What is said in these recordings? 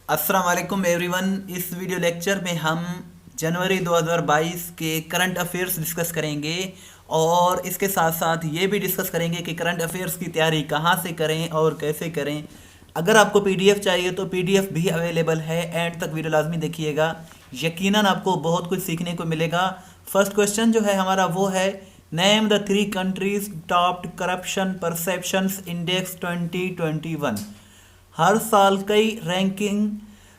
अस्सलाम वालेकुम एवरीवन। इस वीडियो लेक्चर में हम जनवरी 2022 के करंट अफेयर्स डिस्कस करेंगे और इसके साथ साथ ये भी डिस्कस करेंगे कि करंट अफेयर्स की तैयारी कहाँ से करें और कैसे करें। अगर आपको पीडीएफ चाहिए तो पीडीएफ भी अवेलेबल है, एंड तक वीडियो लाजमी देखिएगा, यकीनन आपको बहुत कुछ सीखने को मिलेगा। फर्स्ट क्वेश्चन जो है हमारा वो है, name the 3 countries topped corruption perceptions index 2021। हर साल कई रैंकिंग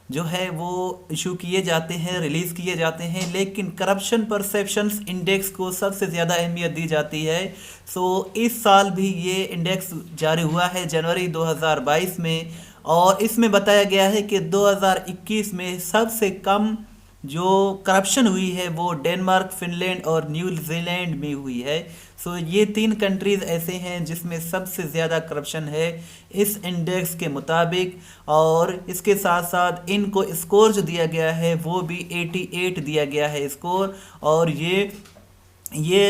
जो है वो इशू किए जाते हैं, रिलीज किए जाते हैं, लेकिन करप्शन परसेप्शंस इंडेक्स को सबसे ज़्यादा अहमियत दी जाती है। सो इस साल भी ये इंडेक्स जारी हुआ है जनवरी 2022 में, और इसमें बताया गया है कि 2021 में सबसे कम जो करप्शन हुई है वो डेनमार्क, फिनलैंड और न्यूजीलैंड में हुई है। सो ये 3 कंट्रीज़ ऐसे हैं जिसमें सबसे ज़्यादा करप्शन है इस इंडेक्स के मुताबिक। और इसके साथ साथ इनको स्कोर जो दिया गया है वो भी 88 दिया गया है स्कोर। और ये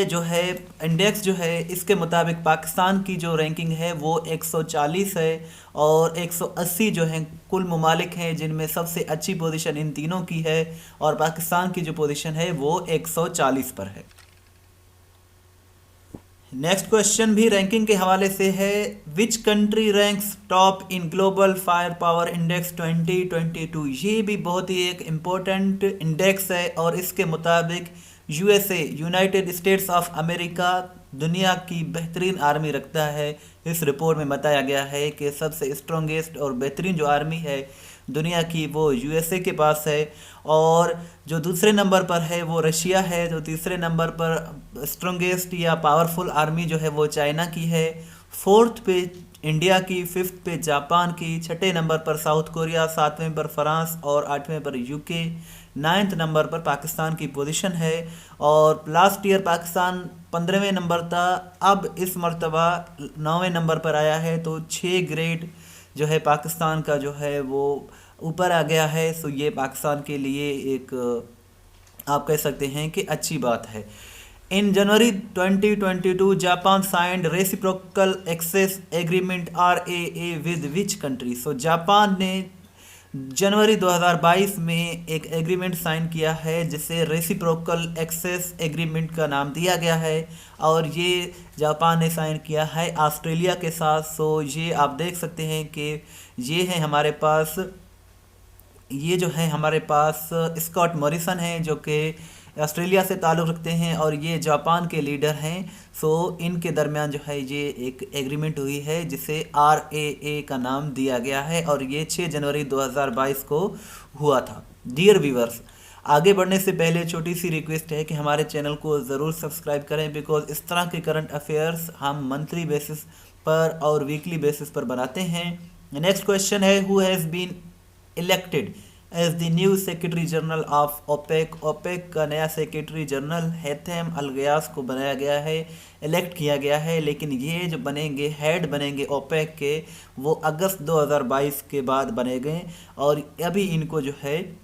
जो है इंडेक्स जो है इसके मुताबिक पाकिस्तान की जो रैंकिंग है वो 140 है, और 180 जो है कुल ममालिक हैं जिनमें सबसे अच्छी पोजीशन इन तीनों की है, और पाकिस्तान की जो पोजीशन है वो 140 पर है। नेक्स्ट क्वेश्चन भी रैंकिंग के हवाले से है, which country ranks top in global fire power index 2022। ये भी बहुत ही एक इम्पोर्टेंट इंडेक्स है, और इसके मुताबिक USA, United states of America, दुनिया की बेहतरीन आर्मी रखता है। इस रिपोर्ट में बताया गया है कि सबसे स्ट्रॉन्गेस्ट और बेहतरीन जो आर्मी है दुनिया की वो यूएसए के पास है, और जो दूसरे नंबर पर है वो रशिया है, जो तीसरे नंबर पर स्ट्रॉन्गेस्ट या पावरफुल आर्मी जो है वो चाइना की है, फोर्थ पे इंडिया की, फिफ्थ पे जापान की, छठे नंबर पर साउथ कोरिया, सातवें पर फ्रांस और आठवें पर यूके, नाइन्थ नंबर पर पाकिस्तान की पोजीशन है। और लास्ट ईयर पाकिस्तान 15वें नंबर था, अब इस मर्तबा 9वें नंबर पर आया है, तो 6 ग्रेड जो है पाकिस्तान का जो है वो ऊपर आ गया है। सो ये पाकिस्तान के लिए एक आप कह सकते हैं कि अच्छी बात है। In January 2022 Japan signed reciprocal access agreement RAA with which country. So Japan ने जनवरी 2022 में एक एग्रीमेंट साइन किया है जिसे रेसिप्रोकल एक्सेस एग्रीमेंट का नाम दिया गया है, और ये जापान ने साइन किया है ऑस्ट्रेलिया के साथ। सो ये आप देख सकते हैं कि ये है हमारे पास, ये जो है हमारे पास स्कॉट मॉरिसन हैं जो कि ऑस्ट्रेलिया से ताल्लुक़ रखते हैं, और ये जापान के लीडर हैं। सो इनके दरमियान जो है ये एक एग्रीमेंट हुई है जिसे RAA का नाम दिया गया है, और ये 6 जनवरी 2022 को हुआ था। डियर व्यूवर्स, आगे बढ़ने से पहले छोटी सी रिक्वेस्ट है कि हमारे चैनल को ज़रूर सब्सक्राइब करें, बिकॉज इस तरह के करंट अफेयर्स हम मंथली बेसिस पर और वीकली बेसिस पर बनाते हैं। नेक्स्ट क्वेश्चन है, who has been elected as the new secretary general of OPEC. OPEC का नया सेक्रेटरी जनरल हैथम अल गयास को बनाया गया है, इलेक्ट किया गया है, लेकिन ये जो बनेंगे, हेड बनेंगे ओपेक के, वो अगस्त 2022 के बाद बनेंगे, और अभी इनको जो है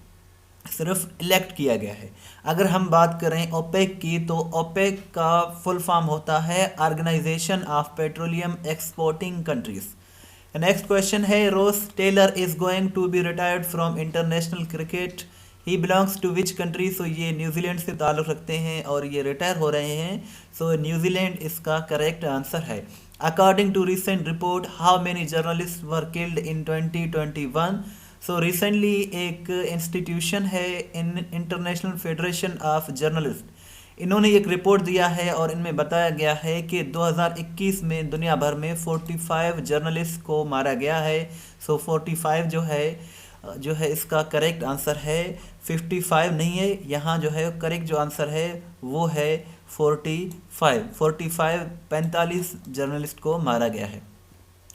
सिर्फ इलेक्ट किया गया है। अगर हम बात करें ओपेक की, तो ओपेक का फुल फॉर्म होता है organization of petroleum exporting countries. Next question है, Ross Taylor is going to be retired from international cricket, he belongs to which country. So ये न्यूजीलैंड से ताल्लुक़ रखते हैं और ये रिटायर हो रहे हैं। सो न्यूजीलैंड इसका करेक्ट आंसर है। According to recent report, how many journalist were killed in 2021। So recently एक इंस्टीट्यूशन है, इंटरनेशनल फेडरेशन ऑफ जर्नलिस्ट, इन्होंने एक रिपोर्ट दिया है और इनमें बताया गया है कि 2021 में दुनिया भर में 45 जर्नलिस्ट को मारा गया है। सो 45 जो है इसका करेक्ट आंसर है, 55 नहीं है, यहाँ जो है करेक्ट जो आंसर है वो है 45 जर्नलिस्ट को मारा गया है।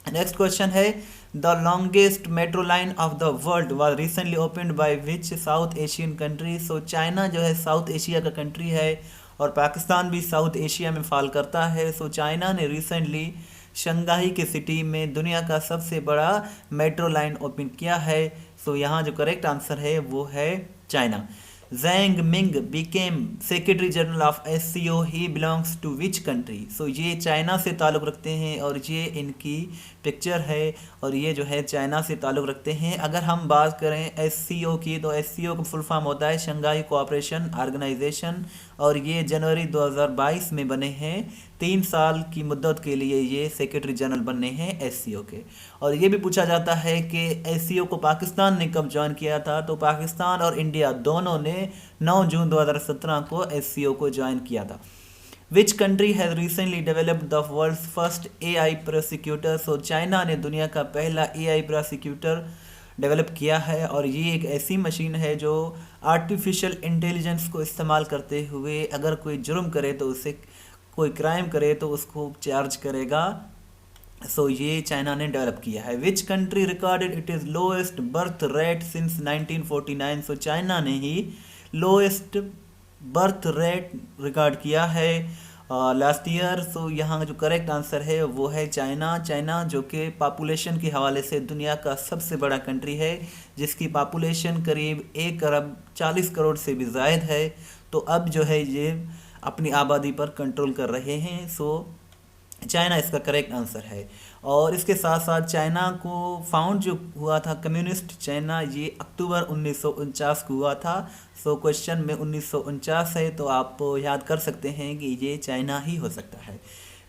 नेक्स्ट क्वेश्चन है, the longest metro line of the world was recently opened by which south Asian country. So China जो है साउथ एशिया का कंट्री है, और पाकिस्तान भी साउथ एशिया में फॉल करता है। सो चाइना ने रिसेंटली शंघाई के सिटी में दुनिया का सबसे बड़ा मेट्रो लाइन ओपन किया है। सो यहाँ जो करेक्ट आंसर है वो है China. Zhang Ming became secretary general of SCO, he belongs to which country. So ये चाइना से ताल्लुक़ रखते हैं और ये इनकी पिक्चर है और ये जो है चाइना से ताल्लुक़ रखते हैं। अगर हम बात करें एससीओ की, तो एससीओ का फुल फॉर्म होता है शंघाई कोऑपरेशन ऑर्गेनाइजेशन, और ये जनवरी 2022 में बने हैं। 3 साल की मुद्दत के लिए ये सेक्रेटरी जनरल बनने हैं एससीओ के। और ये भी पूछा जाता है कि एससीओ को पाकिस्तान ने कब ज्वाइन किया था, तो पाकिस्तान और इंडिया दोनों ने 9 जून 2017 को एससीओ को ज्वाइन किया था। Which country has recently developed the world's first AI prosecutor, so China ने दुनिया का पहला एआई प्रोसिक्यूटर डेवलप किया है। और ये एक ऐसी मशीन है जो आर्टिफिशियल इंटेलिजेंस को इस्तेमाल करते हुए अगर कोई जुर्म करे तो उसे, कोई क्राइम करे तो उसको चार्ज करेगा। सो ये चाइना ने डेवलप किया है। Which country recorded it is lowest birth rate since 1949, so China ने ही लोएस्ट बर्थ रेट रिकॉर्ड किया है लास्ट ईयर। सो यहाँ जो करेक्ट आंसर है वो है चाइना। चाइना जो कि पॉपुलेशन के हवाले से दुनिया का सबसे बड़ा कंट्री है, जिसकी पॉपुलेशन करीब 1 अरब 40 करोड़ से भी ज़ायद है। तो अब जो है ये अपनी आबादी पर कंट्रोल कर रहे हैं। सो चाइना इसका करेक्ट आंसर है। और इसके साथ साथ चाइना को फाउंड जो हुआ था कम्युनिस्ट चाइना, ये अक्टूबर 1949 को हुआ था। सो क्वेश्चन में 1949 है तो आप याद कर सकते हैं कि ये चाइना ही हो सकता है।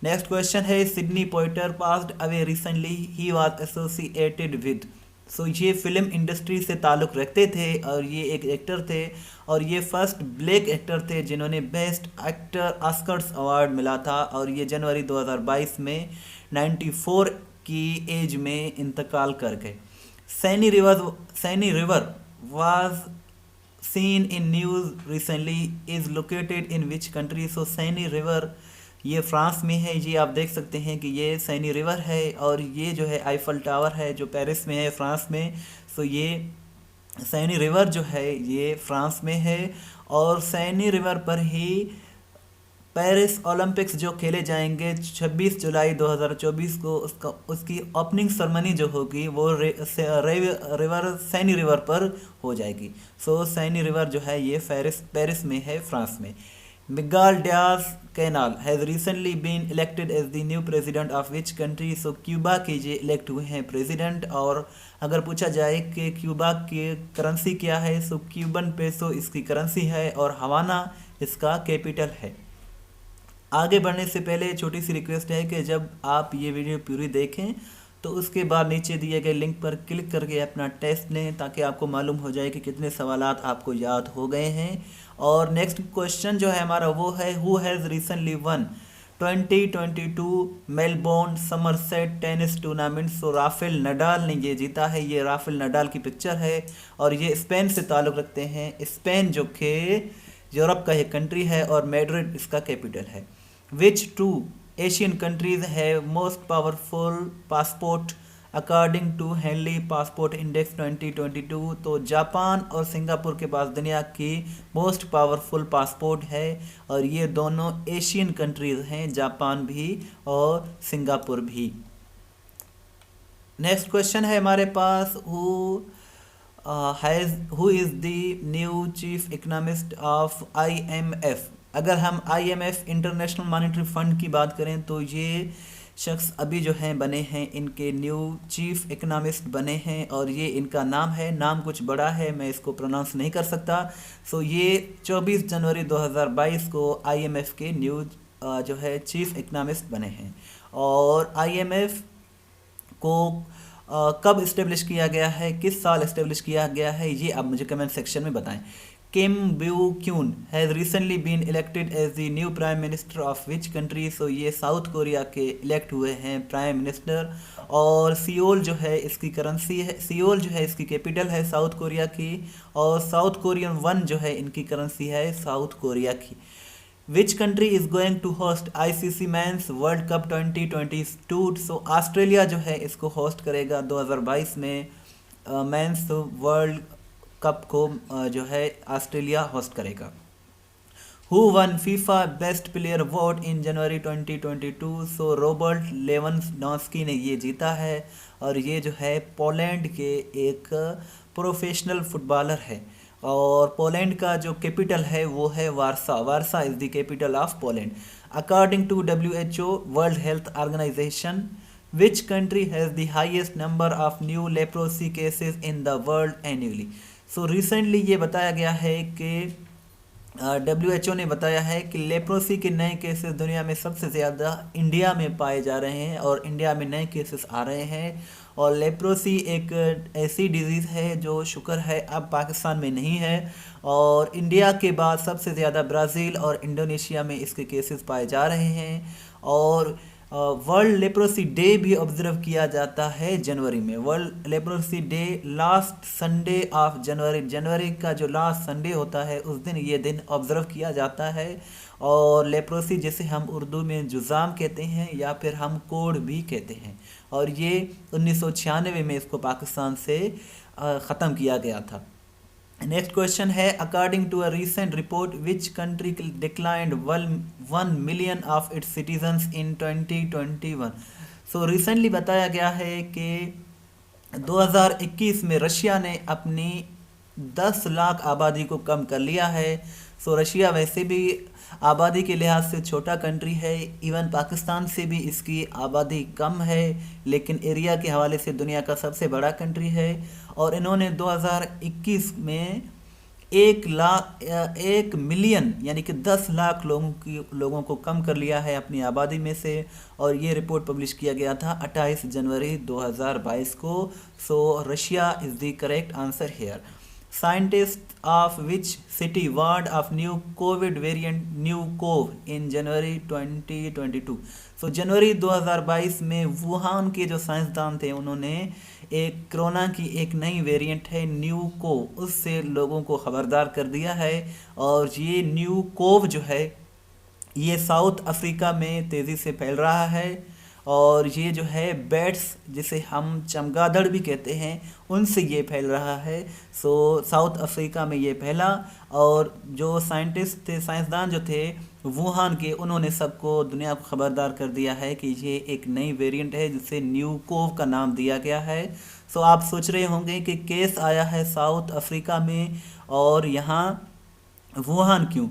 नेक्स्ट क्वेश्चन है Sidney Poitier passed away recently, he was associated with, so ये फिल्म इंडस्ट्री से ताल्लुक़ रखते थे और ये एक एक्टर थे और ये फर्स्ट ब्लैक एक्टर थे जिन्होंने बेस्ट एक्टर ऑस्कर्स अवार्ड मिला था। और ये जनवरी 2022 में 94 की एज में इंतकाल कर गए। Saini river was seen in news recently, is located in which country, so Saini river ये फ्रांस में है। ये आप देख सकते हैं कि ये सैनी रिवर है और ये जो है आईफल टावर है जो पेरिस में है फ्रांस में। सो ये सैनी रिवर जो है ये फ्रांस में है और सैनी रिवर पर ही पेरिस ओलंपिक्स जो खेले जाएंगे 26 जुलाई 2024 को, उसकी ओपनिंग सेरेमनी जो होगी वो रिवर सैनी रिवर पर हो जाएगी। सो सैनी रिवर जो है ये पेरिस में है फ्रांस में। Miguel Diaz Canel has recently been elected as the new president of which country, so Cuba के ये इलेक्ट हुए हैं प्रेसिडेंट। और अगर पूछा जाए कि क्यूबा की करेंसी क्या है, सो क्यूबन पेसो इसकी करेंसी है और हवाना इसका कैपिटल है। आगे बढ़ने से पहले छोटी सी रिक्वेस्ट है कि जब आप ये वीडियो पूरी देखें तो उसके बाद नीचे दिए गए लिंक पर क्लिक करके अपना टेस्ट लें ताकि आपको मालूम हो जाए कि कितने सवालात आपको याद हो गए हैं। और नेक्स्ट क्वेश्चन जो है हमारा वो है who has recently one 2022 Melbourne Somerset tennis tournament, so Rafael Nadal ने ये जीता है। ये राफेल नडाल की पिक्चर है और ये स्पेन से ताल्लुक़ रखते हैं। स्पेन जो कि यूरोप का एक कंट्री है और मैड्रिड इसका कैपिटल है। Which 2 Asian countries have most powerful passport according to Henley passport index 2022, तो जापान और सिंगापुर के पास दुनिया की मोस्ट पावरफुल पासपोर्ट है और ये दोनों एशियन कंट्रीज हैं, जापान भी और सिंगापुर भी। नेक्स्ट क्वेश्चन है हमारे पास who is the new chief economist of IMF। अगर हम IMF इंटरनेशनल मॉनेटरी फंड की बात करें तो ये शख्स अभी जो हैं बने हैं, इनके न्यू चीफ इकोनॉमिस्ट बने हैं और ये इनका नाम है, नाम कुछ बड़ा है मैं इसको प्रोनाउंस नहीं कर सकता। सो ये 24 जनवरी 2022 को IMF के न्यू जो है चीफ इकोनॉमिस्ट बने हैं। और IMF को कब इस्टेब्लिश किया गया है, किस साल इस्टेब्लिश किया गया है, ये आप मुझे कमेंट सेक्शन में बताएं। Kim Boo Kyum has recently been elected as the new prime minister of which country, so ये साउथ कोरिया के इलेक्ट हुए हैं प्राइम मिनिस्टर। और सियोल जो है इसकी करेंसी है, सियोल जो है इसकी कैपिटल है साउथ कोरिया की और साउथ कोरियन वन जो है इनकी करेंसी है साउथ कोरिया की। Which country is going to host ICC men's world cup 2022, so Australia जो है इसको होस्ट करेगा 2022 में मैंस वर्ल्ड कप को जो है ऑस्ट्रेलिया होस्ट करेगा। Who one FIFA best player vote in January 2022, so Robert Lewandowski ने ये जीता है और ये जो है पोलैंड के एक प्रोफेशनल फुटबॉलर है और पोलैंड का जो कैपिटल है वो है Warsaw is the capital of Poland. According to WHO world health organisation which country has the highest number of new leprosy cases in the world annually. So recently ये बताया गया है कि WHO ने बताया है कि लेप्रोसी के नए केसेस दुनिया में सबसे ज़्यादा इंडिया में पाए जा रहे हैं और इंडिया में नए केसेस आ रहे हैं। और लेप्रोसी एक ऐसी डिजीज़ है जो शुक्र है अब पाकिस्तान में नहीं है, और इंडिया के बाद सबसे ज़्यादा ब्राज़ील और इंडोनेशिया में इसके केसेस पाए जा रहे हैं। और वर्ल्ड लेप्रोसी डे भी ऑब्जर्व किया जाता है जनवरी में। World leprosy day last Sunday of January, जनवरी का जो लास्ट संडे होता है उस दिन ये दिन ऑब्जर्व किया जाता है। और लेप्रोसी जिसे हम उर्दू में जुज़ाम कहते हैं या फिर हम कोढ़ भी कहते हैं, और ये 1996 में इसको पाकिस्तान से ख़त्म किया गया था। नेक्स्ट क्वेश्चन है, according to a recent report which country declined 1 million of its citizens in 2021। So recently बताया गया है कि 2021 में रशिया ने अपनी 10 लाख आबादी को कम कर लिया है। सो रशिया वैसे भी आबादी के लिहाज से छोटा कंट्री है, इवन पाकिस्तान से भी इसकी आबादी कम है, लेकिन एरिया के हवाले से दुनिया का सबसे बड़ा कंट्री है। और इन्होंने 2021 में 1 मिलियन यानी कि 10 लाख लोगों को कम कर लिया है अपनी आबादी में से। और ये रिपोर्ट पब्लिश किया गया था 28 जनवरी 2022 को। सो Russia is the correct answer here. Scientists of which city warned of new COVID variant new CoV in January 2022। सो जनवरी 2022 में वुहान के जो साइंसदान थे उन्होंने एक कोरोना की एक नई वेरिएंट है न्यू कोव, उससे लोगों को ख़बरदार कर दिया है। और ये न्यू कोव जो है ये साउथ अफ्रीका में तेज़ी से फैल रहा है, और ये जो है बैट्स जिसे हम चमगादड़ भी कहते हैं उनसे ये फैल रहा है। सो साउथ अफ्रीका में ये फैला, और जो साइंटिस्ट थे, साइंसदान जो थे वुहान के, उन्होंने सबको दुनिया को ख़बरदार कर दिया है कि ये एक नई वेरिएंट है जिसे न्यू कोव का नाम दिया गया है। सो आप सोच रहे होंगे कि केस आया है साउथ अफ्रीका में और यहाँ वुहान क्यों।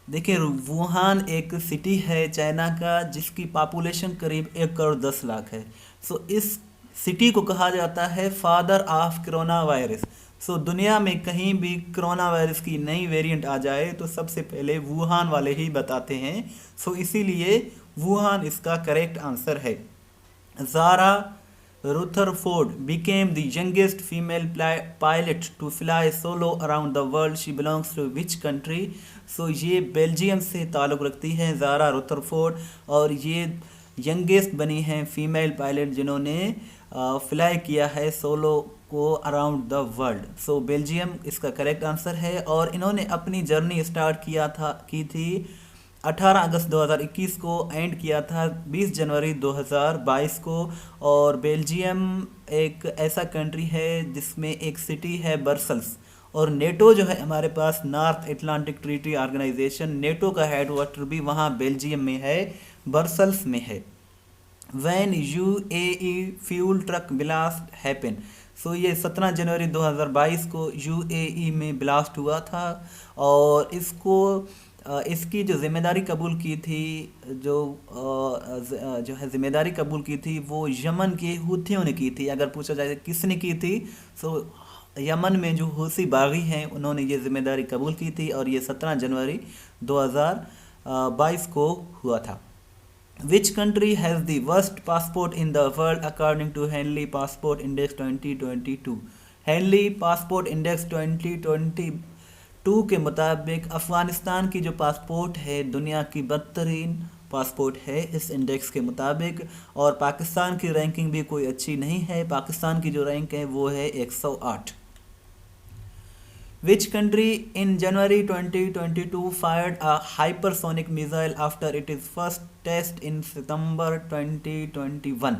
देखिए, वुहान एक सिटी है चाइना का जिसकी पॉपुलेशन करीब 1 करोड़ 10 लाख है। सो इस सिटी को कहा जाता है फादर ऑफ कोरोना वायरस। सो दुनिया में कहीं भी कोरोना वायरस की नई वेरिएंट आ जाए तो सबसे पहले वुहान वाले ही बताते हैं। सो इसीलिए वुहान इसका करेक्ट आंसर है। Zara Rutherford became the youngest female pilot to fly solo around the world. She belongs to which country? So ये बेल्जियम से ताल्लुक़ रखती हैं ज़ारा रुथरफोर्ड, और ये यंगेस्ट बनी हैं फीमेल पायलट जिन्होंने फ्लाई किया है सोलो को around the world. So Belgium इसका करेक्ट आंसर है। और इन्होंने अपनी जर्नी स्टार्ट की थी 18 अगस्त 2021 को, एंड किया था 20 जनवरी 2022 को। और बेल्जियम एक ऐसा कंट्री है जिसमें एक सिटी है ब्रसेल्स, और नेटो जो है हमारे पास North Atlantic Treaty Organisation, NATO का हेडक्वार्टर भी वहाँ बेल्जियम में है, ब्रसेल्स में है। When UAE fuel truck blast happen. So ये 17 जनवरी 2022 को UAE में ब्लास्ट हुआ था, और इसकी जो जिम्मेदारी कबूल की थी जो है जिम्मेदारी कबूल की थी वो यमन के हूथियों ने की थी। अगर पूछा जाए किसने की थी, तो यमन में जो हूसी बागी हैं उन्होंने ये जिम्मेदारी कबूल की थी, और ये 17 जनवरी 2022 को हुआ था। Which country has the worst passport in the world according to Henley Passport Index 2022? Henley Passport Index 2022 के मुताबिक अफ़गानिस्तान की जो पासपोर्ट है दुनिया की बदतरीन पासपोर्ट है इस इंडेक्स के मुताबिक, और पाकिस्तान की रैंकिंग भी कोई अच्छी नहीं है। पाकिस्तान की जो रैंक है वो है 108। Which country in January 2022 fired a hypersonic missile after its first test in September 2021?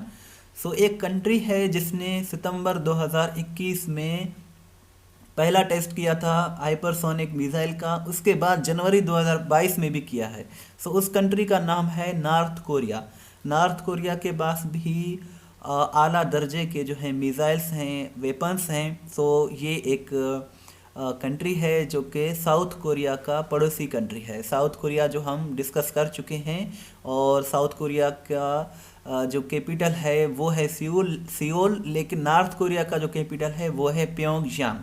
सो एक कंट्री है जिसने सितंबर 2021 में पहला टेस्ट किया था हाइपरसोनिक मिसाइल का, उसके बाद जनवरी 2022 में भी किया है। सो उस कंट्री का नाम है नॉर्थ कोरिया। नॉर्थ कोरिया के पास भी आला दर्जे के जो है मिसाइल्स हैं, वेपन्स हैं। सो ये एक कंट्री है जो कि साउथ कोरिया का पड़ोसी कंट्री है। साउथ कोरिया जो हम डिस्कस कर चुके हैं, और साउथ कोरिया का जो कैपिटल है वो है सियोल, लेकिन नॉर्थ कोरिया का जो कैपिटल है वो है प्योंगयांग।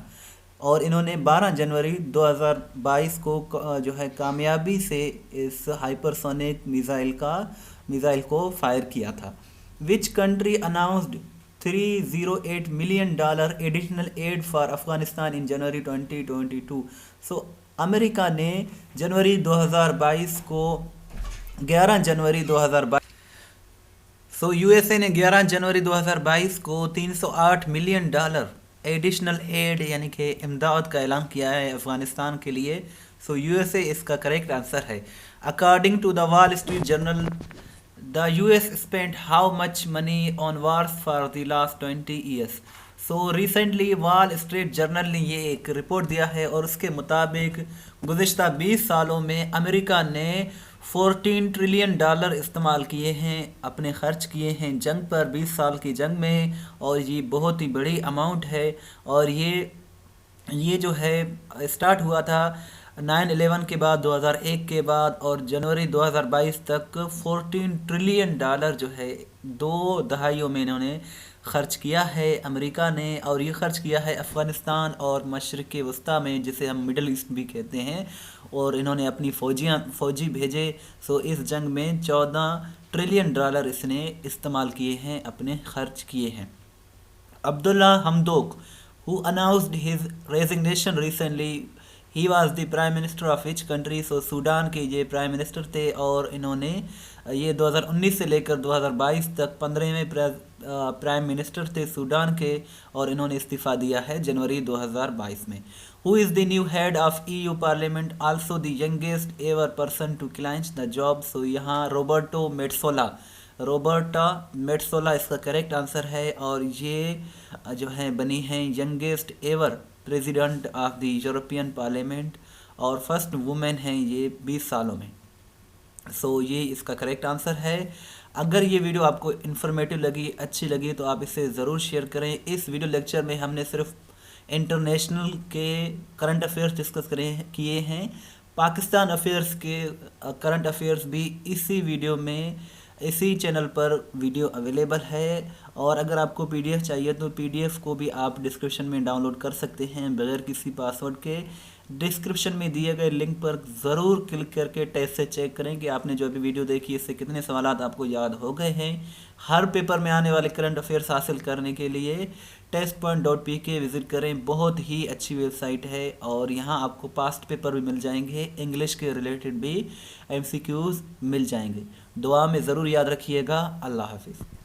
और इन्होंने 12 जनवरी 2022 को जो है कामयाबी से इस हाइपरसोनिक मिसाइल को फायर किया था। Which country announced $308 million additional aid for Afghanistan in January 2022। So America ने जनवरी 2022 को 11 जनवरी 2022 यूएसए ने 11 जनवरी 2022 को $308 मिलियन एडिशनल एड यानी कि इमदाद का ऐलान किया है अफगानिस्तान के लिए। यूएसए इसका करेक्ट आंसर है। According to the Wall Street Journal, the US spent how much money on wars for the last 20 years. Recently Wall Street Journal ने ये एक रिपोर्ट दिया है और उसके मुताबिक गुज़िश्ता 20 सालों में अमेरिका ने $14 ट्रिलियन इस्तेमाल किए हैं, अपने खर्च किए हैं जंग पर 20 साल की जंग में। और ये बहुत ही बड़ी अमाउंट है। और ये जो है स्टार्ट हुआ था 9/11 के बाद, 2001 के बाद, और जनवरी 2022 तक $14 ट्रिलियन जो है 2 दहाइयों में इन्होंने खर्च किया है अमेरिका ने। और ये खर्च किया है अफ़गानिस्तान और मशरिक़ वस्ता में, जिसे हम मिडल ईस्ट भी कहते हैं। और इन्होंने अपनी फ़ौजी भेजे। इस जंग में $14 ट्रिलियन इसने इस्तेमाल किए हैं, अपने खर्च किए हैं। Abdalla Hamdok who announced his resignation recently, he was the prime minister of which country. Sudan के ये प्राइम मिनिस्टर थे और इन्होंने ये 2019 से लेकर 2022 तक 15वें प्राइम मिनिस्टर थे सूडान के, और इन्होंने इस्तीफ़ा दिया है जनवरी 2022 में। Who is the new head of EU parliament, also the youngest ever person to clinch the job. यहाँ रोबर्टा मेट्सोला इसका करेक्ट आंसर है। और ये जो है बनी हैं youngest ever president of the European parliament, और फर्स्ट वुमेन हैं ये 20 सालों में। ये इसका करेक्ट आंसर है। अगर ये वीडियो आपको इन्फॉर्मेटिव लगी, अच्छी लगी, तो आप इसे ज़रूर शेयर करें। इस वीडियो लेक्चर में हमने सिर्फ इंटरनेशनल के करंट अफेयर्स डिस्कस किए हैं। पाकिस्तान अफेयर्स के करंट अफेयर्स भी इसी चैनल पर वीडियो अवेलेबल है। और अगर आपको PDF चाहिए तो PDF को भी आप डिस्क्रिप्शन में डाउनलोड कर सकते हैं बगैर किसी पासवर्ड के। डिस्क्रिप्शन में दिए गए लिंक पर ज़रूर क्लिक करके टेस्ट से चेक करें कि आपने जो अभी वीडियो देखी इससे कितने सवालात आपको याद हो गए हैं। हर पेपर में आने वाले करंट अफेयर्स हासिल करने के लिए testpoint.pk विज़िट करें। बहुत ही अच्छी वेबसाइट है और यहाँ आपको पास्ट पेपर भी मिल जाएंगे, इंग्लिश के रिलेटेड भी MCQs मिल जाएंगे। दुआ में ज़रूर याद रखिएगा। अल्लाह हाफिज़।